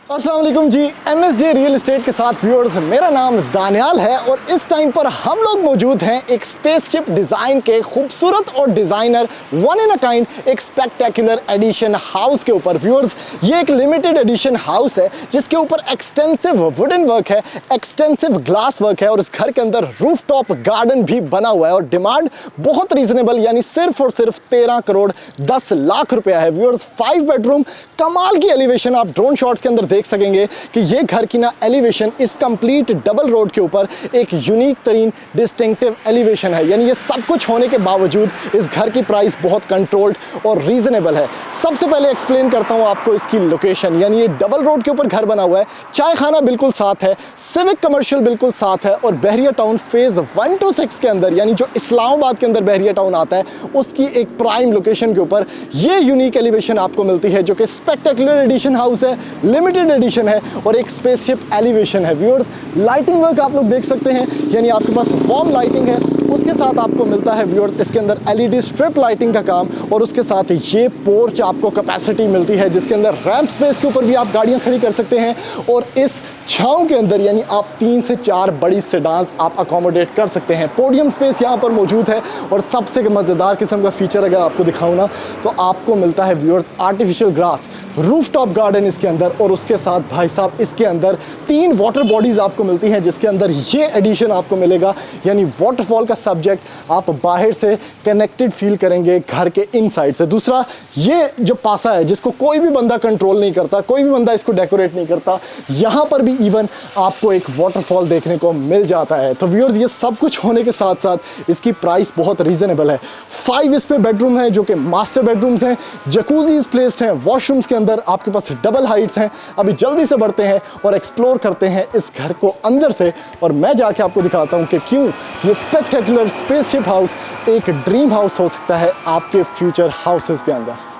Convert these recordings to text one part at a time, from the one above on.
अस्सलाम वालेकुम जी, MSJ real estate के साथ व्यूअर्स, मेरा नाम दानियाल है और इस टाइम पर हम लोग मौजूद हैं एक स्पेसशिप डिज़ाइन के खूबसूरत और designer one in a kind एक स्पेक्टेकुलर एडिशन हाउस के ऊपर। व्यूअर्स, ये एक लिमिटेड एडिशन हाउस है जिसके ऊपर एक्सटेंसिव वुडन वर्क है, एक्सटेंसिव ग्लास वर्क है और इस घर के अंदर रूफटॉप गार्डन भी बना हुआ है और डिमांड बहुत रीजनेबल यानी सिर्फ और सिर्फ 13 करोड़ 10 लाख रुपया है। व्यूअर्स, 5 बेडरूम कमाल की एलिवेशन आप ड्रोन शॉट्स के अंदर देख सकेंगे कि ये घर की ना एलिवेशन इस कंप्लीट डबल रोड के ऊपर एक यूनिक तरीन डिस्टिंक्टिव एलिवेशन है। यानी ये सब कुछ होने के बावजूद इस घर की प्राइस बहुत कंट्रोल्ड और रीजनेबल है। सबसे पहले एक्सप्लेन करता हूं आपको इसकी लोकेशन। यानी ये डबल रोड के ऊपर घर बना हुआ है, चाय खाना बिल्कुल साथ है, सिविक कमर्शियल बिल्कुल साथ है और बहरिया टाउन फेज 1 to 6 के अंदर यानी जो इस्लामाबाद के अंदर बहरिया टाउन आता है उसकी एक प्राइम लोकेशन के ऊपर ये यूनिक एलिवेशन आपको मिलती है जो कि स्पेक्टेकुलर एडिशन हाउस है, लिमिटेड एडिशन है और एक स्पेसशिप एलिवेशन है। व्यूअर्स, लाइटिंग वर्क आप लोग देख सकते हैं, यानी आपके पास वॉल लाइटिंग है, उसके साथ आपको मिलता है व्यूअर्स इसके अंदर LED स्ट्रिप लाइटिंग का काम और उसके साथ ये पोर्च आपको कैपेसिटी मिलती है जिसके अंदर रैंप स्पेस के ऊपर भी आप गाड़ियां खड़ी कर सकते हैं और इस छांव के अंदर यानी आप 3 से 4 बड़ी सेडान्स आप अकोमोडेट कर सकते हैं। पोडियम स्पेस यहाँ पर मौजूद है और सबसे मज़ेदार किस्म का फीचर अगर आपको दिखाऊं ना तो आपको मिलता है viewers artificial grass, rooftop garden इसके अंदर और उसके साथ भाई साहब इसके अंदर 3 वाटर बॉडीज़ आपको मिलती हैं जिसके अंदर ये एडिशन आपको मिलेगा। यानी वाटरफॉल का सब्जेक्ट आप बाहर से कनेक्टेड फील करेंगे घर के इनसाइड से। दूसरा, ये जो पासा है जिसको कोई भी बंदा कंट्रोल नहीं करता, कोई भी बंदा इसको डेकोरेट नहीं करता, यहाँ पर भी इवन आपको एक वाटरफॉल देखने को मिल जाता है। तो व्यूअर्स, ये सब कुछ होने के साथ साथ इसकी प्राइस बहुत रीजनेबल है। 5 इस पे बेडरूम है जो कि मास्टर बेडरूम्स हैं, जकूजीज प्लेस्ड हैं, वॉशरूम्स के अंदर आपके पास डबल हाइट्स हैं। अभी जल्दी से बढ़ते हैं और एक्सप्लोर करते हैं इस घर को अंदर से और मैं जाके आपको दिखाता हूं कि क्यों ये स्पेक्टेकुलर स्पेसशिप हाउस एक ड्रीम हाउस हो सकता है आपके फ्यूचर हाउसेस के अंदर।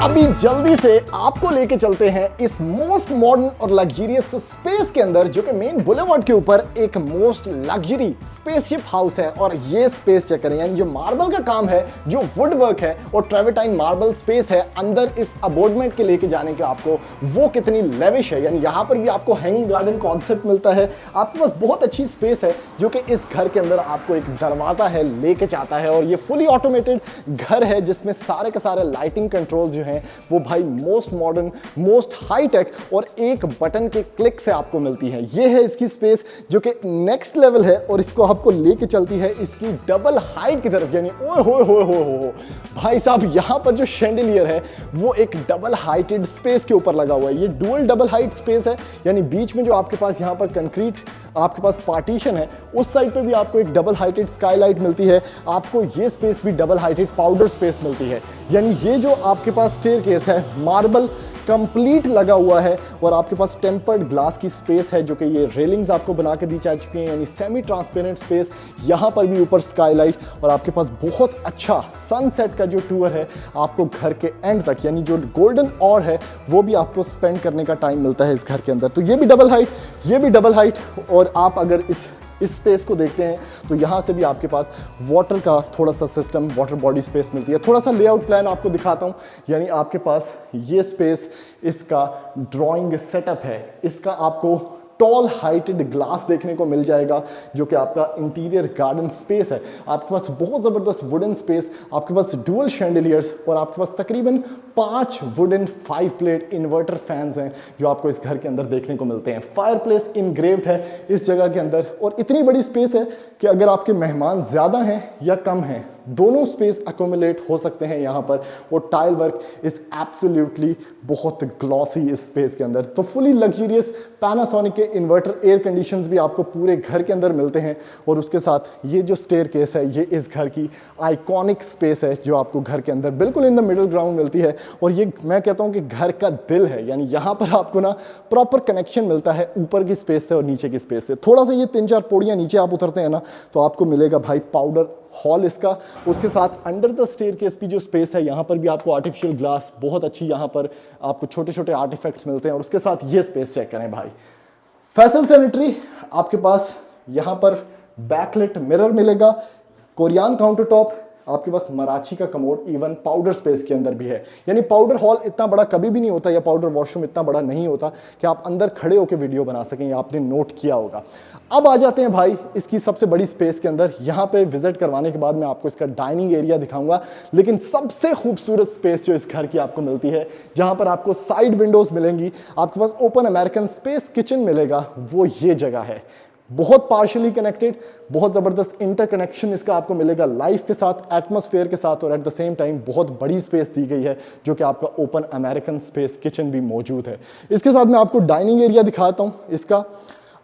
अभी जल्दी से आपको लेके चलते हैं इस मोस्ट मॉडर्न और लग्जरियस स्पेस के अंदर जो कि मेन बुलेवार्ड के ऊपर एक मोस्ट लग्जरी स्पेसशिप हाउस है। और ये स्पेस चेक करें, यानी जो मार्बल का काम है, जो वुड वर्क है और ट्रेवर्टाइन मार्बल स्पेस है अंदर इस अबोर्डमेंट के लेके जाने के आपको वो कितनी लेविश है। यानी यहाँ पर भी आपको हैंगिंग गार्डन कॉन्सेप्ट मिलता है, आपके पास बहुत अच्छी स्पेस है जो कि इस घर के अंदर आपको एक दरवाजा है लेके जाता है और ये फुली ऑटोमेटेड घर है जिसमें सारे के सारे लाइटिंग कंट्रोल जो हैं वो भाई most modern, most high tech और एक बटन के क्लिक से आपको मिलती है। ये है इसकी स्पेस जो कि नेक्स्ट लेवल है और इसको आपको लेके चलती है इसकी डबल हाइट की तरफ। यानी ओए होए होए होए होए भाई साहब, यहाँ पर जो शैंडिलियर है वो एक डबल हाइटेड स्पेस के ऊपर लगा हुआ है। ये डुअल डबल हाइट स्पेस है, यानी बीच में जो आपके पास यहाँ पर कंक्रीट आपके पास पार्टीशन है उस साइड पे भी आपको एक डबल हाइटेड स्काईलाइट मिलती है। आपको ये स्पेस भी डबल हाइटेड पाउडर स्पेस मिलती है। यानी ये जो आपके पास स्टेयरकेस है मार्बल कंप्लीट लगा हुआ है और आपके पास टेम्पर्ड ग्लास की स्पेस है जो कि ये रेलिंग्स आपको बना के दी जा चुकी हैं, यानी सेमी ट्रांसपेरेंट स्पेस। यहाँ पर भी ऊपर स्काईलाइट और आपके पास बहुत अच्छा सनसेट का जो टूर है आपको घर के एंड तक, यानी जो गोल्डन ऑवर है वो भी आपको स्पेंड करने का टाइम मिलता है इस घर के अंदर। तो ये भी डबल हाइट, ये भी डबल हाइट और आप अगर इस स्पेस को देखते हैं तो यहाँ से भी आपके पास वाटर का थोड़ा सा सिस्टम, वाटर बॉडी स्पेस मिलती है। थोड़ा सा लेआउट प्लान आपको दिखाता हूँ। यानी आपके पास ये स्पेस इसका ड्राइंग सेटअप है, इसका आपको टॉल हाइटेड ग्लास देखने को मिल जाएगा जो कि आपका इंटीरियर गार्डन स्पेस है। आपके पास बहुत ज़बरदस्त वुडन स्पेस, आपके पास डुअल शैंडिलियर्स और आपके पास तकरीबन 5 वुडन 5 प्लेट इन्वर्टर फैंस हैं जो आपको इस घर के अंदर देखने को मिलते हैं। फायरप्लेस इनग्रेव्ड है इस जगह के अंदर और इतनी बड़ी स्पेस है कि अगर आपके मेहमान ज़्यादा हैं या कम हैं दोनों स्पेस अकोमोलेट हो सकते हैं यहाँ पर। और टाइल वर्क इज एब्सोल्युटली बहुत ग्लॉसी इस स्पेस के अंदर। तो फुली लग्जरियस पैनासोनिक के इन्वर्टर एयर कंडीशंस भी आपको पूरे घर के अंदर मिलते हैं। और उसके साथ ये जो स्टेयर केस है ये इस घर की आइकॉनिक स्पेस है जो आपको घर के अंदर बिल्कुल इन द मिडिल ग्राउंड मिलती है। और ये मैं कहता हूँ कि घर का दिल है, यानी यहाँ पर आपको ना प्रॉपर कनेक्शन मिलता है ऊपर की स्पेस से और नीचे की स्पेस से। थोड़ा सा ये 3-4 पौड़ियाँ नीचे आप उतरते हैं ना तो आपको मिलेगा भाई पाउडर हॉल इसका। उसके साथ अंडर द स्टेयरकेस की जो स्पेस है यहाँ पर भी आपको आर्टिफिशियल ग्लास बहुत अच्छी यहाँ पर आपको छोटे छोटे आर्टिफैक्ट्स मिलते हैं। और उसके साथ ये स्पेस चेक करें भाई, फैसल सैनिटरी आपके पास यहाँ पर बैकलिट मिरर मिलेगा, कोरियन काउंटर टॉप, आपके पास मराठी का कमोड, इवन पाउडर स्पेस के अंदर भी है। यानी पाउडर हॉल इतना बड़ा कभी भी नहीं होता या पाउडर वॉशरूम इतना बड़ा नहीं होता कि आप अंदर खड़े होकर वीडियो बना सकें, या आपने नोट किया होगा। अब आ जाते हैं भाई इसकी सबसे बड़ी स्पेस के अंदर। यहाँ पे विजिट करवाने के बाद मैं आपको इसका डाइनिंग एरिया दिखाऊंगा, लेकिन सबसे खूबसूरत स्पेस जो इस घर की आपको मिलती है, जहाँ पर आपको साइड विंडोज मिलेंगी, आपके पास ओपन अमेरिकन स्पेस किचन मिलेगा, वो ये जगह है। बहुत पार्शियली कनेक्टेड, बहुत ज़बरदस्त इंटरकनेक्शन इसका आपको मिलेगा लाइफ के साथ, एटमॉस्फेयर के साथ, और एट द सेम टाइम बहुत बड़ी स्पेस दी गई है जो कि आपका ओपन अमेरिकन स्पेस किचन भी मौजूद है। इसके साथ मैं आपको डाइनिंग एरिया दिखाता हूँ इसका,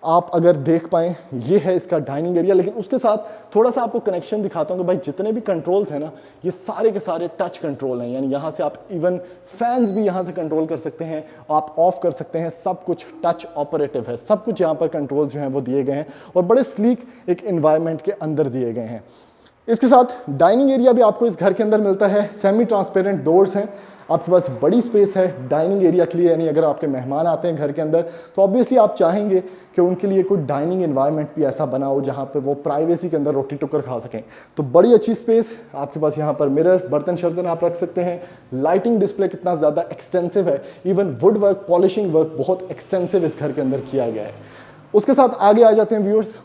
आप अगर देख पाएँ ये है इसका डाइनिंग एरिया। लेकिन उसके साथ थोड़ा सा आपको कनेक्शन दिखाता हूँ कि भाई जितने भी कंट्रोल्स हैं ना ये सारे के सारे टच कंट्रोल हैं, यानी यहाँ से आप इवन फैंस भी यहाँ से कंट्रोल कर सकते हैं, आप ऑफ कर सकते हैं, सब कुछ टच ऑपरेटिव है, सब कुछ यहाँ पर कंट्रोल्स जो हैं वो दिए गए हैं और बड़े स्लीक एक एनवायरनमेंट के अंदर दिए गए हैं। इसके साथ डाइनिंग एरिया भी आपको इस घर के अंदर मिलता है, सेमी ट्रांसपेरेंट डोर्स हैं, आपके पास बड़ी स्पेस है डाइनिंग एरिया के लिए। यानी अगर आपके मेहमान आते हैं घर के अंदर तो ऑब्वियसली आप चाहेंगे कि उनके लिए कोई डाइनिंग एनवायरनमेंट भी ऐसा बना हो जहाँ पे वो प्राइवेसी के अंदर रोटी टुकर खा सकें। तो बड़ी अच्छी स्पेस आपके पास, यहाँ पर मिरर, बर्तन शर्तन आप रख सकते हैं, लाइटिंग डिस्प्ले कितना ज़्यादा एक्सटेंसिव है, even would work, polishing work बहुत एक्सटेंसिव इस घर के अंदर किया गया है। उसके साथ आगे आ जाते हैं व्यूअर्स,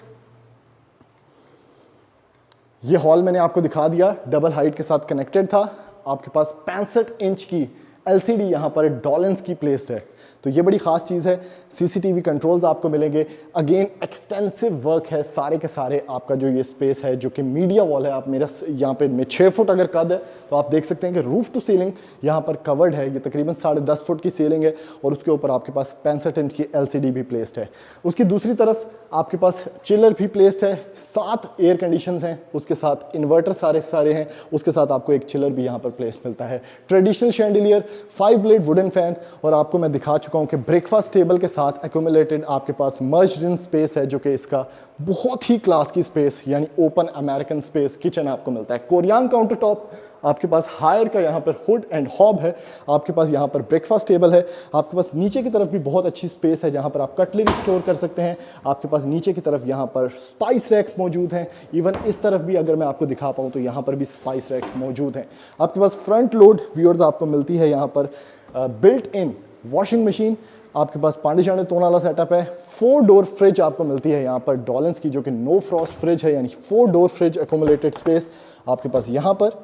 ये हॉल मैंने आपको दिखा दिया, डबल हाइट के साथ कनेक्टेड था। आपके पास 65 इंच की LCD यहाँ पर डॉलेंस की प्लेस्ड है, तो ये बड़ी खास चीज़ है। CCTV कंट्रोल्स आपको मिलेंगे, अगेन एक्सटेंसिव वर्क है सारे के सारे। आपका जो ये स्पेस है जो कि मीडिया वॉल है, आप मेरा यहाँ पे 6 फुट अगर कद है तो आप देख सकते हैं कि रूफ टू सीलिंग यहाँ पर कवर्ड है, ये तकरीबन 10.5 फुट की सीलिंग है और उसके ऊपर आपके पास 65 इंच की LCD भी प्लेस्ड है। उसकी दूसरी तरफ आपके पास चिलर भी प्लेस्ड है, 7 एयर कंडीशंस हैं, उसके साथ इन्वर्टर सारे हैं, उसके साथ आपको एक चिलर भी यहाँ पर प्लेस मिलता है। Traditional chandelier, 5 blade wooden fan, और आपको मैं दिखा चुका हूँ कि ब्रेकफास्ट टेबल के साथ एक्यूमुलेटेड आपके पास मर्ज्ड इन स्पेस है जो कि इसका बहुत ही क्लास की स्पेस, यानी ओपन अमेरिकन स्पेस किचन आपको मिलता है। कोरियन काउंटर टॉप, आपके पास हायर का यहाँ पर हुड एंड हॉब है, आपके पास यहाँ पर ब्रेकफास्ट टेबल है, आपके पास नीचे की तरफ भी बहुत अच्छी स्पेस है जहाँ पर आप कटलरी स्टोर कर सकते हैं। आपके पास नीचे की तरफ यहाँ पर स्पाइस रैक्स मौजूद हैं, इवन इस तरफ भी अगर मैं आपको दिखा पाऊँ तो यहाँ पर भी स्पाइस रैक्स मौजूद हैं। आपके पास फ्रंट लोड व्यूअर्स आपको मिलती है यहाँ पर बिल्ट इन वॉशिंग मशीन, आपके पास पानी छाने धोने वाला सेटअप है। 4 डोर फ्रिज आपको मिलती है यहाँ पर डॉलेंस की, जो कि नो फ्रॉस्ट फ्रिज है, यानी 4 डोर फ्रिज एक्यूमुलेटेड स्पेस आपके पास यहाँ पर।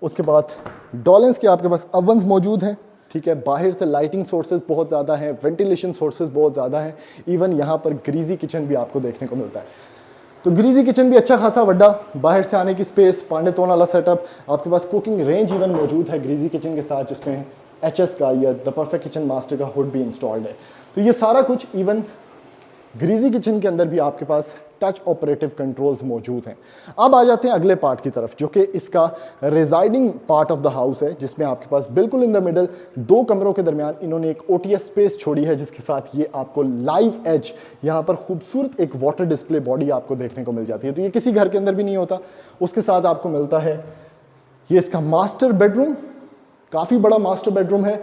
उसके बाद डॉलेंस के आपके पास ओवन्स मौजूद हैं, ठीक है। बाहर से लाइटिंग सोर्सेज बहुत ज़्यादा हैं, वेंटिलेशन सोर्सेज बहुत ज़्यादा हैं, इवन यहाँ पर ग्रीजी किचन भी आपको देखने को मिलता है। तो ग्रीजी किचन भी अच्छा खासा बड़ा, बाहर से आने की स्पेस, पानी धोने वाला सेटअप, आपके पास कुकिंग रेंज इवन मौजूद है ग्रीजी किचन के साथ, जिसमें HS का या द परफेक्ट किचन मास्टर का हुड भी इंस्टॉल्ड है। तो ये सारा कुछ इवन ग्रीजी किचन के अंदर भी आपके पास टच ऑपरेटिव कंट्रोल्स मौजूद हैं। अब आ जाते हैं अगले पार्ट की तरफ, जो कि इसका residing part of the house है, जिसमें आपके पास बिल्कुल इन द मिडल 2 कमरों के दरमियान इन्होंने एक OTS स्पेस छोड़ी है, जिसके साथ ये आपको लाइव एज यहाँ पर खूबसूरत एक वाटर डिस्प्ले बॉडी आपको देखने को मिल जाती है। तो ये किसी घर के अंदर भी नहीं होता। उसके साथ आपको मिलता है ये इसका मास्टर बेडरूम, काफ़ी बड़ा मास्टर बेडरूम है,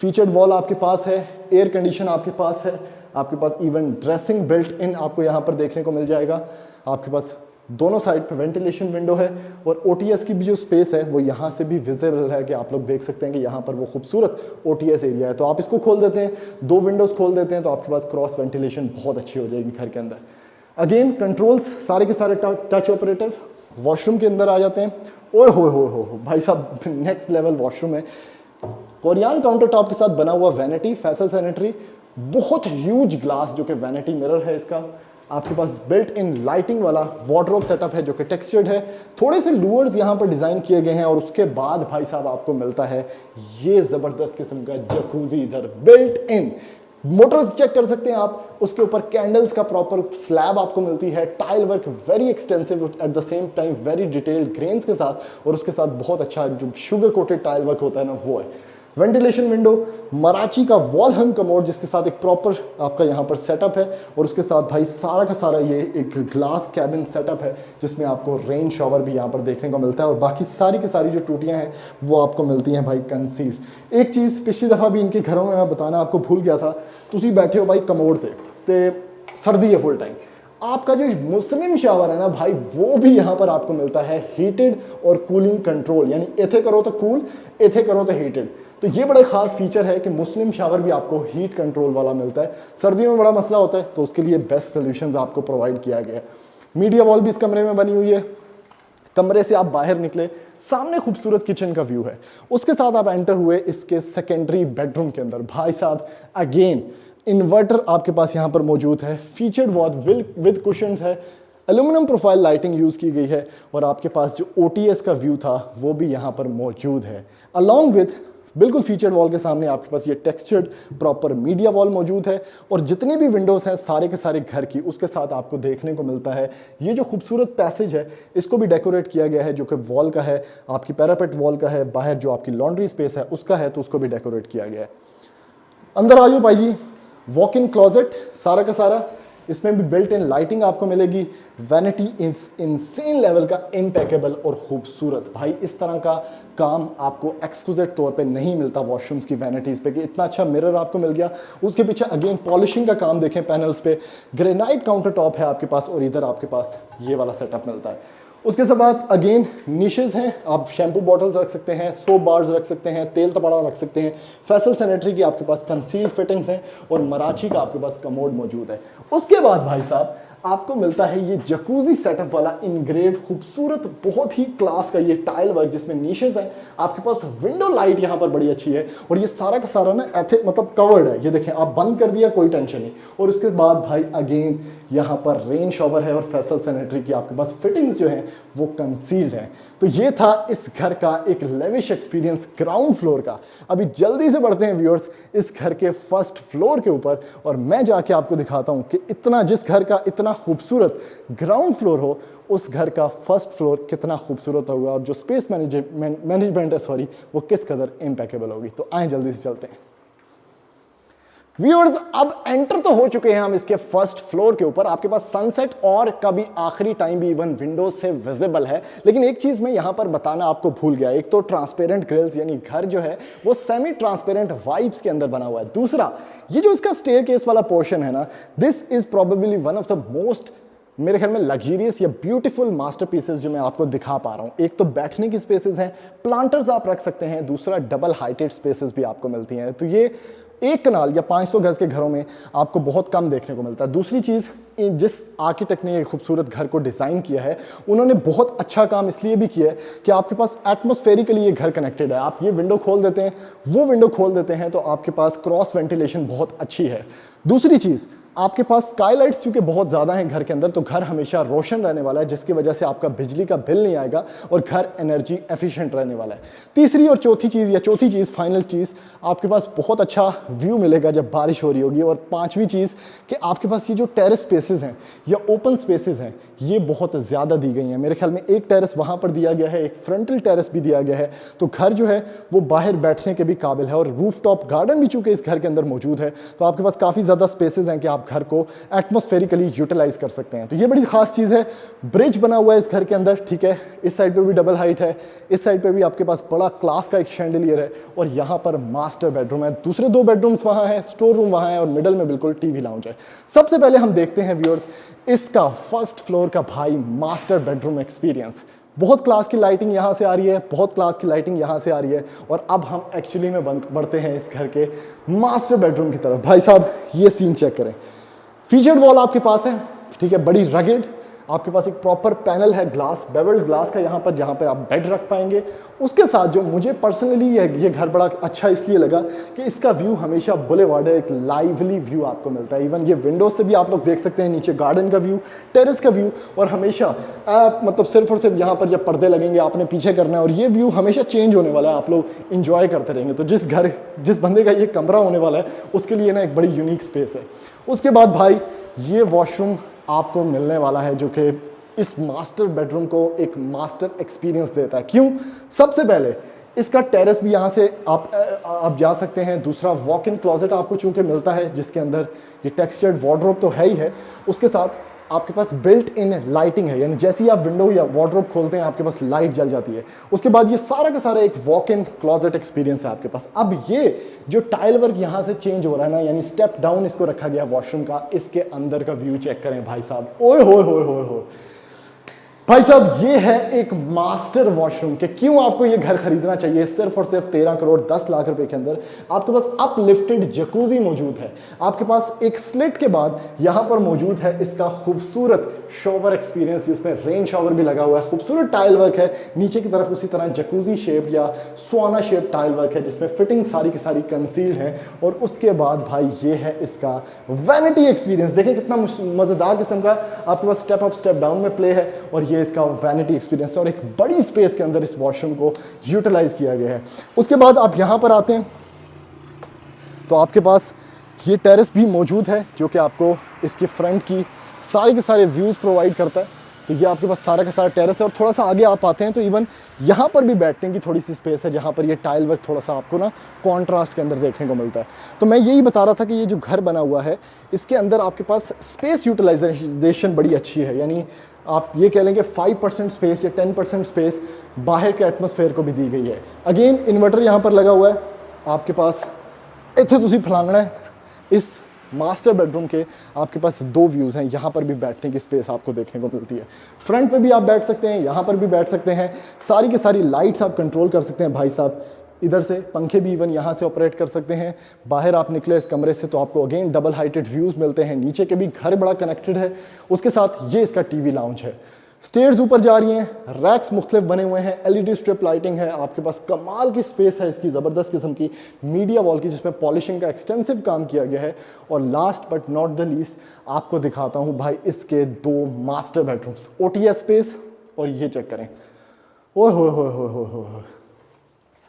फीचर्ड वॉल आपके पास है, एयर कंडीशन आपके पास है, आपके पास इवन ड्रेसिंग बिल्ट इन आपको यहाँ पर देखने को मिल जाएगा। आपके पास दोनों साइड पे वेंटिलेशन विंडो है और OTS की भी जो स्पेस है वो यहाँ से भी विजिबल है कि आप लोग देख सकते हैं कि यहाँ पर वो खूबसूरत OTS एरिया है। तो आप इसको खोल देते हैं, 2 विंडोज़ खोल देते हैं तो आपके पास क्रॉस वेंटिलेशन बहुत अच्छी हो जाएगी घर के अंदर। अगेन कंट्रोल्स सारे के सारे टच ऑपरेटिव। वॉशरूम के अंदर आ जाते हैं। ओए हो भाई साहब, नेक्स्ट लेवल वॉशरूम है। कोरियन काउंटर टॉप के साथ बना हुआ वैनिटी, फैसल सैनिटरी, बहुत ह्यूज ग्लास जो कि वैनिटी मिरर है इसका। आपके पास बिल्ट इन लाइटिंग वाला वार्डरोब सेटअप है जो कि टेक्सचर्ड है। थोड़े से लूअर्स यहाँ पर डिजाइन किए गए हैं और उसके बाद भाई साहब आपको मिलता है ये जबरदस्त किस्म का जकूजी इधर बिल्ट इन। मोटर्स चेक कर सकते हैं आप, उसके ऊपर कैंडल्स का प्रॉपर स्लैब आपको मिलती है। Tile work very extensive, at the same time very detailed grains के साथ, और उसके साथ बहुत अच्छा जो शुगर कोटेड टाइल वर्क होता है ना वो है। वेंटिलेशन विंडो, मराची का वॉल हंग कमोड जिसके साथ एक प्रॉपर आपका यहाँ पर सेटअप है, और उसके साथ भाई सारा का सारा ये एक ग्लास कैबिन सेटअप है जिसमें आपको रेन शॉवर भी यहाँ पर देखने को मिलता है, और बाकी सारी की सारी जो टूटियाँ हैं वो आपको मिलती हैं भाई कंसील्ड। एक चीज़ पिछली दफ़ा भी इनके घरों में मैं बताना आपको भूल गया था, तुसी बैठे हो भाई कमोड ते सर्दी है फुल टाइम, आपका जो मुस्लिम शावर है ना भाई वो भी यहाँ पर आपको मिलता है हीटेड और कूलिंग कंट्रोल, यानी इथे करो तो कूल, इथे करो तो हीटेड। तो ये बड़ा खास फीचर है कि मुस्लिम शावर भी आपको हीट कंट्रोल वाला मिलता है। सर्दियों में बड़ा मसला होता है तो उसके लिए बेस्ट सोल्यूशंस आपको प्रोवाइड किया गया है। मीडिया वॉल भी इस कमरे में बनी हुई है। कमरे से आप बाहर निकले, सामने खूबसूरत किचन का व्यू है, उसके साथ आप एंटर हुए इसके सेकेंडरी बेडरूम के अंदर। भाई साहब अगेन इन्वर्टर आपके पास यहाँ पर मौजूद है, फीचर्ड वॉल विद कुशन्स है, एल्यूमिनियम प्रोफाइल लाइटिंग यूज़ की गई है, और आपके पास जो OTS का व्यू था वो भी यहाँ पर मौजूद है। अलॉन्ग विद बिल्कुल फीचर्ड वॉल के सामने आपके पास ये टेक्सचर्ड प्रॉपर मीडिया वॉल मौजूद है, और जितने भी विंडोज़ हैं सारे के सारे घर की, उसके साथ आपको देखने को मिलता है ये जो खूबसूरत पैसेज है इसको भी डेकोरेट किया गया है, जो कि वॉल का है, आपकी पैरापेट वॉल का है, बाहर जो आपकी लॉन्ड्री स्पेस है उसका है, तो उसको भी डेकोरेट किया गया है। अंदर आ जाओ भाई जी, वॉक इन क्लोजेट सारा का सारा, इसमें भी बिल्ट इन लाइटिंग आपको मिलेगी। वैनिटी इंसेन लेवल का इम्पेकेबल और खूबसूरत, भाई इस तरह का काम आपको एक्सक्लूसिव तौर पे नहीं मिलता वॉशरूम्स की वैनिटीज़ पे, कि इतना अच्छा मिरर आपको मिल गया। उसके पीछे अगेन पॉलिशिंग का काम देखें पैनल्स पे, ग्रेनाइट काउंटर टॉप है आपके पास, और इधर आपके पास ये वाला सेटअप मिलता है। उसके बाद अगेन निशेज़ हैं, आप शैम्पू बॉटल्स रख सकते हैं, सोप बार्स रख सकते हैं, तेल तपड़ा रख सकते हैं। फैसल सैनिटरी की आपके पास कंसील फिटिंग्स हैं, और मराची का आपके पास कमोड मौजूद है। उसके बाद भाई साहब आपको मिलता है ये जकूजी सेटअप वाला इनग्रेव खूबसूरत बहुत ही क्लास का ये टाइल वर्क, जिसमें नीशेज हैं, आपके पास विंडो लाइट यहाँ पर बड़ी अच्छी है, और ये सारा का सारा ना मतलब कवर्ड है। ये देखें, आप बंद कर दिया कोई टेंशन नहीं। और उसके बाद भाई अगेन यहाँ पर रेन शॉवर है, और फैसल सैनिटरी की आपके पास फिटिंग्स जो हैं वो कंसील्ड हैं। तो ये था इस घर का एक लेविश एक्सपीरियंस ग्राउंड फ्लोर का। अभी जल्दी से बढ़ते हैं व्यूअर्स इस घर के फर्स्ट फ्लोर के ऊपर, और मैं जाके आपको दिखाता हूँ कि इतना जिस घर का इतना खूबसूरत ग्राउंड फ्लोर हो, उस घर का फर्स्ट फ्लोर कितना खूबसूरत होगा, और जो स्पेस मैनेजमेंट है वो किस कदर इम्पेकेबल होगी। तो आए जल्दी से चलते हैं व्यूअर्स। अब एंटर तो हो चुके हैं हम इसके फर्स्ट फ्लोर के ऊपर। आपके पास सनसेट और कभी आखिरी टाइम भी इवन विंडोज से विजिबल है, लेकिन एक चीज मैं यहां पर बताना आपको भूल गया। एक तो ट्रांसपेरेंट ग्रिल्स, यानी घर जो है वो सेमी ट्रांसपेरेंट वाइब्स के अंदर बना हुआ है। दूसरा, ये जो इसका स्टेयरकेस वाला पोर्शन है ना, this is probably one of the most, मेरे ख्याल में लग्जरियस या ब्यूटीफुल मास्टरपीसेस जो मैं आपको दिखा पा रहा हूँ। एक तो बैठने की स्पेसेस हैं, प्लांटर्स आप रख सकते हैं, दूसरा डबल हाइटेड स्पेसेस भी आपको मिलती हैं। तो ये एक कनाल या 500 गज के घरों में आपको बहुत कम देखने को मिलता है। दूसरी चीज़, जिस आर्किटेक्ट ने ये खूबसूरत घर को डिज़ाइन किया है, उन्होंने बहुत अच्छा काम इसलिए भी किया है कि आपके पास एटमॉस्फेरिकली ये घर कनेक्टेड है। आप ये विंडो खोल देते हैं, वो विंडो खोल देते हैं, तो आपके पास क्रॉस वेंटिलेशन बहुत अच्छी है। दूसरी चीज़, आपके पास स्काईलाइट्स चूंकि बहुत ज़्यादा हैं घर के अंदर, तो घर हमेशा रोशन रहने वाला है, जिसकी वजह से आपका बिजली का बिल नहीं आएगा और घर एनर्जी एफिशिएंट रहने वाला है। तीसरी और चौथी चीज़ फाइनल चीज़, आपके पास बहुत अच्छा व्यू मिलेगा जब बारिश हो रही होगी। और पांचवी चीज़ कि आपके पास ये जो टेरेस स्पेसेस हैं या ओपन स्पेसेस हैं, ये बहुत ज़्यादा दी गई हैं। मेरे ख्याल में एक टेरेस वहाँ पर दिया गया है, एक फ्रंटल टेरेस भी दिया गया है, तो घर जो है वो बाहर बैठने के भी काबिल है। और रूफ टॉप गार्डन भी चूंकि इस घर के अंदर मौजूद है, तो आपके पास काफ़ी ज़्यादा स्पेसेस हैं कि आप घर को एटमॉस्फेरिकली यूटिलाइज कर सकते हैं। तो ये बड़ी खास चीज़ है। ब्रिज बना हुआ है इस घर के अंदर, ठीक है, इस साइड पे भी डबल हाइट है, इस साइड पे भी आपके पास बड़ा क्लास का एक शैंडलियर है, और यहाँ पर मास्टर बेडरूम है। दूसरे 2 बेडरूम्स वहाँ हैं, स्टोर रूम वहाँ है, और मिडल में बिल्कुल टीवी लाउंज है। सबसे पहले हम देखते हैं व्यूअर्स इसका फर्स्ट फ्लोर का भाई मास्टर बेडरूम एक्सपीरियंस। बहुत क्लास की लाइटिंग यहाँ से आ रही है, बहुत क्लास की लाइटिंग यहाँ से आ रही है। और अब हम एक्चुअली में बढ़ते हैं इस घर के मास्टर बेडरूम की तरफ। भाई साहब ये सीन चेक करें, फीचर्ड वॉल आपके पास है, ठीक है, बड़ी रगेड। आपके पास एक प्रॉपर पैनल है ग्लास, बेवल्ड ग्लास का यहाँ पर, जहाँ पर आप बेड रख पाएंगे। उसके साथ जो मुझे पर्सनली ये घर बड़ा अच्छा इसलिए लगा कि इसका व्यू हमेशा बुलेवार्ड है, एक लाइवली व्यू आपको मिलता है। इवन ये विंडो से भी आप लोग देख सकते हैं नीचे गार्डन का व्यू, टेरेस का व्यू। और हमेशा मतलब सिर्फ और सिर्फ यहाँ पर जब पर्दे लगेंगे आपने पीछे करना है, और ये व्यू हमेशा चेंज होने वाला है, आप लोग इंजॉय करते रहेंगे। तो जिस बंदे का ये कमरा होने वाला है उसके लिए ना एक बड़ी यूनिक स्पेस है। उसके बाद भाई ये वॉशरूम आपको मिलने वाला है जो कि इस मास्टर बेडरूम को एक मास्टर एक्सपीरियंस देता है। क्यों? सबसे पहले इसका टेरेस भी यहाँ से आप जा सकते हैं। दूसरा, वॉक इन क्लोजेट आपको चूंकि मिलता है जिसके अंदर ये टेक्सचर्ड वार्डरोब तो है ही है, उसके साथ आपके पास बिल्ट इन लाइटिंग है, यानी जैसे ही आप विंडो या वार्डरोब खोलते हैं आपके पास लाइट जल जाती है। उसके बाद ये सारा का सारा एक वॉक इन क्लोजेट एक्सपीरियंस है आपके पास। अब ये जो टाइल वर्क यहाँ से चेंज हो रहा है ना, यानी स्टेप डाउन इसको रखा गया वॉशरूम का, इसके अंदर का व्यू चेक करें भाई साहब। ओए होए होए होए होए भाई साहब, ये है एक मास्टर वॉशरूम के क्यों आपको ये घर खरीदना चाहिए। सिर्फ और सिर्फ 13 करोड़ 10 लाख रुपए के अंदर आपके पास अपलिफ्टेड जकूजी मौजूद है। आपके पास एक स्लिट के बाद यहां पर मौजूद है इसका खूबसूरत शॉवर एक्सपीरियंस, जिसमें रेन शॉवर भी लगा हुआ है। खूबसूरत टाइल वर्क है नीचे की तरफ, उसी तरह जकूजी शेप या स्वाना शेप टाइल वर्क है जिसमें फिटिंग सारी की सारी कंसील्ड है। और उसके बाद भाई ये है इसका वैनिटी एक्सपीरियंस। देखें कितना मजेदार किस्म का आपके पास स्टेप अप स्टेप डाउन में प्ले है, और ये इसका वैनिटी एक्सपीरियंस है। और एक बड़ी स्पेस के अंदर इस वॉशरूम को यूटिलाइज किया गया है। उसके बाद आप यहां पर आते हैं तो आपके पास ये टेरेस भी मौजूद है जो कि आपको इसके फ्रंट की सारे के सारे व्यूज प्रोवाइड करता है। तो ये आपके पास सारा का सारा टेरेस है। और थोड़ा सा आगे आप आते हैं तो इवन यहाँ पर भी बैठने की थोड़ी सी स्पेस है, जहाँ पर ये टाइल वर्क थोड़ा सा आपको ना कॉन्ट्रास्ट के अंदर देखने को मिलता है। तो मैं यही बता रहा था कि ये जो घर बना हुआ है इसके अंदर आपके पास स्पेस यूटिलाइजेशन बड़ी अच्छी है। यानी आप ये कह लेंगे 5% स्पेस या 10% स्पेस बाहर के एटमॉस्फेयर को भी दी गई है। अगेन इन्वर्टर यहाँ पर लगा हुआ है आपके पास। इतने तुसी फलांगना है इस मास्टर बेडरूम के आपके पास दो व्यूज़ हैं। यहाँ पर भी बैठने की स्पेस आपको देखने को मिलती है। फ्रंट पे भी आप बैठ सकते हैं, यहाँ पर भी बैठ सकते हैं। सारी की सारी लाइट्स आप कंट्रोल कर सकते हैं भाई साहब। इधर से पंखे भी इवन यहाँ से ऑपरेट कर सकते हैं। बाहर आप निकले इस कमरे से तो आपको अगेन डबल हाइटेड व्यूज़ मिलते हैं। नीचे के भी घर बड़ा कनेक्टेड है। उसके साथ ये इसका टीवी लाउंज है। स्टेयर्स ऊपर जा रही हैं, रैक्स मुख्तलिफ बने हुए हैं, एलईडी स्ट्रिप लाइटिंग है। आपके पास कमाल की स्पेस है इसकी, ज़बरदस्त किस्म की मीडिया वॉल की, जिसमें पॉलिशिंग का एक्सटेंसिव काम किया गया है। और last but not the least आपको दिखाता हूँ भाई इसके दो मास्टर बेडरूम्स, ओटीएस स्पेस। और ये चेक करें, ओए हो हो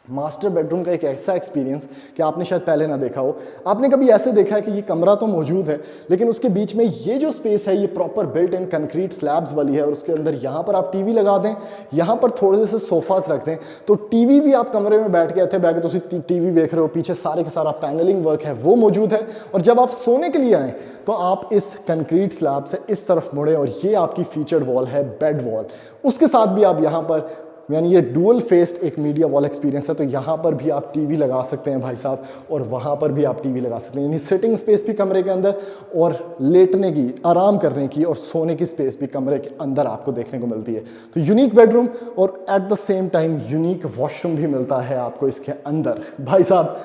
मास्टर बेडरूम का एक ऐसा एक्सपीरियंस कि आपने शायद पहले ना देखा हो। आपने कभी ऐसे देखा है कि ये कमरा तो मौजूद है लेकिन उसके बीच में ये जो स्पेस है ये proper built in concrete slabs वाली है। और उसके अंदर यहाँ पर आप टीवी लगा दें, यहाँ पर थोड़े से सोफास रख दें तो टीवी भी आप कमरे में बैठ के इतने बैठ के तो टीवी देख रहे हो, पीछे सारे का सारा पैनलिंग वर्क है वो मौजूद है। और जब आप सोने के लिए आए तो आप इस कंक्रीट स्लैब से इस तरफ मुड़े और ये आपकी फीचर्ड वॉल है, बेड वॉल। उसके साथ भी आप यहाँ पर, यानी ये डुअल फेस्ड एक मीडिया वॉल एक्सपीरियंस है। तो यहाँ पर भी आप टीवी लगा सकते हैं भाई साहब, और वहाँ पर भी आप टीवी लगा सकते हैं। यानी सिटिंग स्पेस भी कमरे के अंदर, और लेटने की, आराम करने की और सोने की स्पेस भी कमरे के अंदर आपको देखने को मिलती है। तो यूनिक बेडरूम और at the same time unique washroom भी मिलता है आपको इसके अंदर। भाई साहब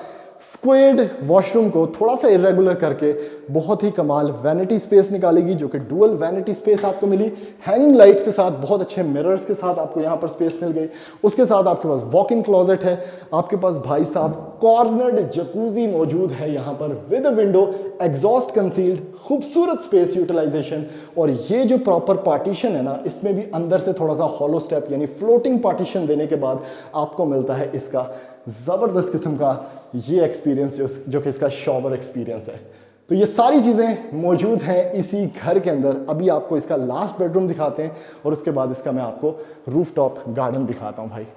स्क्वेयर्ड वॉशरूम को थोड़ा सा इरेगुलर करके बहुत ही कमाल वैनिटी स्पेस निकालेगी, जो कि डुअल वैनिटी स्पेस आपको मिली। हैंगिंग लाइट्स के साथ, बहुत अच्छे मिरर्स के साथ आपको यहाँ पर स्पेस मिल गई। उसके साथ आपके पास वॉक इन क्लोजेट है। आपके पास भाई साहब कॉर्नर्ड जकूजी मौजूद है यहाँ पर विद विंडो, एग्जॉस्ट कंसील्ड, खूबसूरत स्पेस यूटिलाइजेशन। और ये जो प्रॉपर पार्टीशन है ना, इसमें भी अंदर से थोड़ा सा हॉलो स्टेप यानी फ्लोटिंग पार्टीशन देने के बाद आपको मिलता है इसका ज़बरदस्त किस्म का ये एक्सपीरियंस जो कि इसका शॉवर एक्सपीरियंस है। तो ये सारी चीज़ें मौजूद हैं इसी घर के अंदर। अभी आपको इसका लास्ट बेडरूम दिखाते हैं और उसके बाद इसका मैं आपको रूफटॉप गार्डन दिखाता हूँ भाई।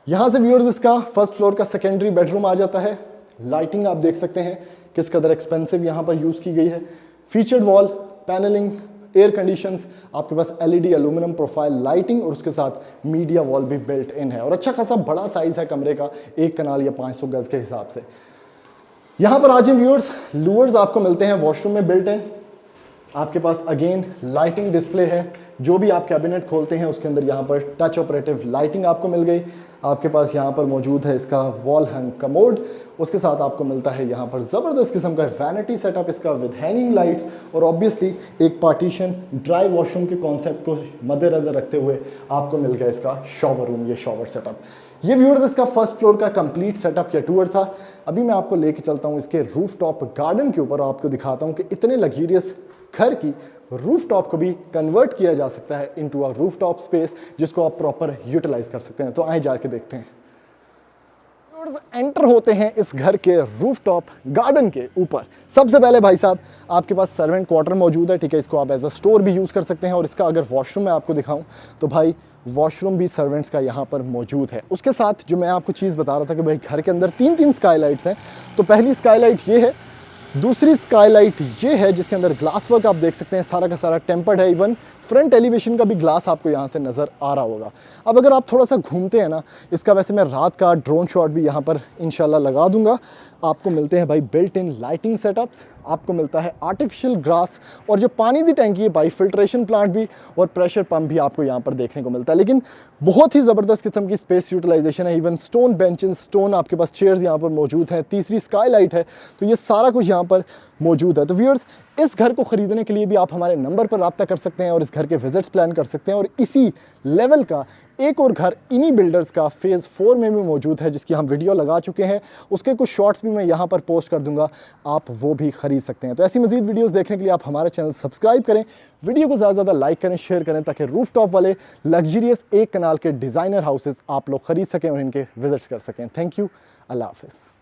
यहाँ से व्यूअर्स इसका फर्स्ट फ्लोर का सेकेंडरी बेडरूम आ जाता है। लाइटिंग आप देख सकते हैं किस कदर एक्सपेंसिव यहाँ पर यूज़ की गई है। Featured wall, panelling, air conditions, आपके पास एलईडी एल्यूमिनियम प्रोफाइल लाइटिंग और उसके साथ मीडिया वॉल भी बिल्ट इन है। और अच्छा खासा बड़ा साइज है कमरे का, 1 कनाल या 500 गज के हिसाब से। यहाँ पर आज व्यूअर्स लूअर्स आपको मिलते हैं वॉशरूम में बिल्ट इन। आपके पास अगेन लाइटिंग डिस्प्ले है, जो भी आप कैबिनेट खोलते हैं उसके अंदर यहाँ पर टच ऑपरेटिव लाइटिंग आपको मिल गई। आपके पास यहाँ पर मौजूद है इसका वॉल हंग कमोड, उसके साथ आपको मिलता है यहाँ पर ज़बरदस्त किस्म का वैनिटी सेटअप इसका विद हैंगिंग लाइट्स, और ऑब्वियसली एक पार्टीशन ड्राई वॉशरूम के कॉन्सेप्ट को मद्देनजर रखते हुए आपको मिल गया इसका शॉवर रूम, ये शॉवर सेटअप। ये व्यूअर्स इसका फर्स्ट फ्लोर का कंप्लीट सेटअप या टूर था। अभी मैं आपको लेके चलता हूँ इसके रूफटॉप गार्डन के ऊपर और आपको दिखाता हूँ कि इतने लग्जरियस घर की रूफटॉप को भी कन्वर्ट किया जा सकता है इनटू अ रूफटॉप स्पेस, जिसको आप प्रॉपर यूटिलाइज कर सकते हैं। तो आए जाके देखते हैं। एंटर होते हैं इस घर के रूफटॉप गार्डन के ऊपर। सबसे पहले भाई साहब आपके पास सर्वेंट क्वार्टर मौजूद है, ठीक है, इसको आप एज अ स्टोर भी यूज़ कर सकते हैं। और इसका अगर वॉशरूम मैं आपको दिखाऊं तो भाई वॉशरूम भी सर्वेंट्स का यहाँ पर मौजूद है। उसके साथ जो मैं आपको चीज़ बता रहा था कि भाई घर के अंदर तीन तीन स्काईलाइट्स हैं। तो पहली स्काईलाइट ये है, दूसरी स्काईलाइट ये है जिसके अंदर ग्लास वर्क आप देख सकते हैं, सारा का सारा टेम्पर्ड है, इवन फ्रंट एलिवेशन का भी ग्लास आपको यहाँ से नज़र आ रहा होगा। अब अगर आप थोड़ा सा घूमते हैं ना, इसका वैसे मैं रात का ड्रोन शॉट भी यहाँ पर इंशाल्लाह लगा दूंगा। आपको मिलते हैं भाई बिल्ट इन लाइटिंग सेटअप्स, आपको मिलता है आर्टिफिशियल ग्रास, और जो पानी की टैंकी है भाई फिल्ट्रेशन प्लांट भी और प्रेशर पंप भी आपको यहाँ पर देखने को मिलता है। लेकिन बहुत ही ज़बरदस्त किस्म की स्पेस यूटिलाइजेशन है, इवन स्टोन बेंचेस, स्टोन आपके पास चेयर्स यहाँ पर मौजूद हैं। तीसरी स्काईलाइट है, तो ये सारा कुछ यहाँ पर मौजूद है। तो व्यूअर्स इस घर को ख़रीदने के लिए भी आप हमारे नंबर पर रब्ता कर सकते हैं और इस घर के विजिट्स प्लान कर सकते हैं। और इसी लेवल का एक और घर इन्हीं बिल्डर्स का फेज़ 4 में भी मौजूद है, जिसकी हम वीडियो लगा चुके हैं, उसके कुछ शॉर्ट्स भी मैं यहाँ पर पोस्ट कर दूंगा, आप वो भी खरीद सकते हैं। तो ऐसी मजीद वीडियोस देखने के लिए आप हमारा चैनल सब्सक्राइब करें, वीडियो को ज़्यादा से ज़्यादा लाइक करें, शेयर करें, ताकि रूफटॉप वाले लग्जरियस एक कनाल के डिज़ाइनर हाउसेस आप लोग खरीद सकें और इनके विजिट्स कर सकें। थैंक यू, अल्लाह हाफ़िज़।